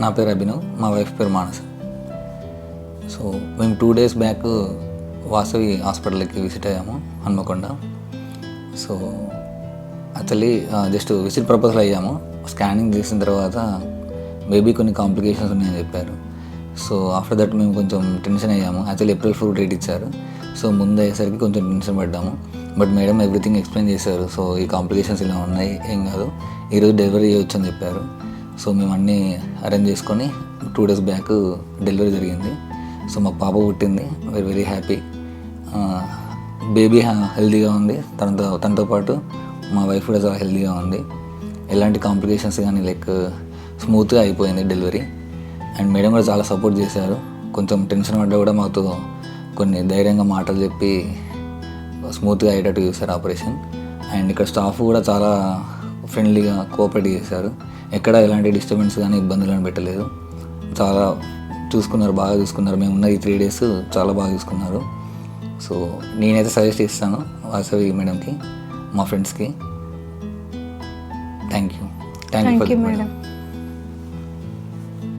నా పేరు అభినవ్, మా వైఫ్ పేరు మానస. సో మేము 2 days బ్యాక్ వాసవి హాస్పిటల్కి విజిట్ అయ్యాము, Hanamkonda. So actually just visit పర్పస్లో అయ్యాము. స్కానింగ్ చేసిన తర్వాత మేబీ కొన్ని కాంప్లికేషన్స్ ఉన్నాయని చెప్పారు. సో ఆఫ్టర్ దట్ మేము కొంచెం టెన్షన్ అయ్యాము. యాక్చువల్లీ April Fool డేట్ ఇచ్చారు. సో ముందు అయ్యేసరికి కొంచెం టెన్షన్ పడ్డాము. బట్ మేడం ఎవ్రీథింగ్ ఎక్స్ప్లెయిన్ చేశారు. సో ఈ కాంప్లికేషన్స్ ఇలా ఉన్నాయి, ఏం కాదు, ఈరోజు డెలివరీ చేయొచ్చు అని చెప్పారు. సో మేము అన్నీ అరేంజ్ చేసుకొని 2 days బ్యాక్ డెలివరీ జరిగింది. సో మాకు పాప పుట్టింది. Very happy. బేబీ హెల్తీగా ఉంది. తనతో పాటు మా వైఫ్ కూడా చాలా హెల్తీగా ఉంది. ఎలాంటి కాంప్లికేషన్స్ కానీ స్మూత్గా అయిపోయింది డెలివరీ. అండ్ మేడం కూడా చాలా సపోర్ట్ చేశారు. కొంచెం టెన్షన్ పడ్డా కూడా మాతో కొన్ని ధైర్యంగా మాటలు చెప్పి స్మూత్గా అయ్యేటట్టు చేశారు ఆపరేషన్. అండ్ ఇక్కడ స్టాఫ్ కూడా చాలా ఫ్రెండ్లీగా కోఆపరేట్ చేశారు. ఎక్కడ ఎలాంటి డిస్టర్బెన్స్ కానీ ఇబ్బందులు కానీ పెట్టలేదు. చాలా చూసుకున్నారు, బాగా చూసుకున్నారు. మేము ఉన్న ఈ 3 days చాలా బాగా చూసుకున్నారు. సో నేనైతే సజెస్ట్ చేస్తాను వాసవి మేడంకి, మా ఫ్రెండ్స్కి. Thank you madam.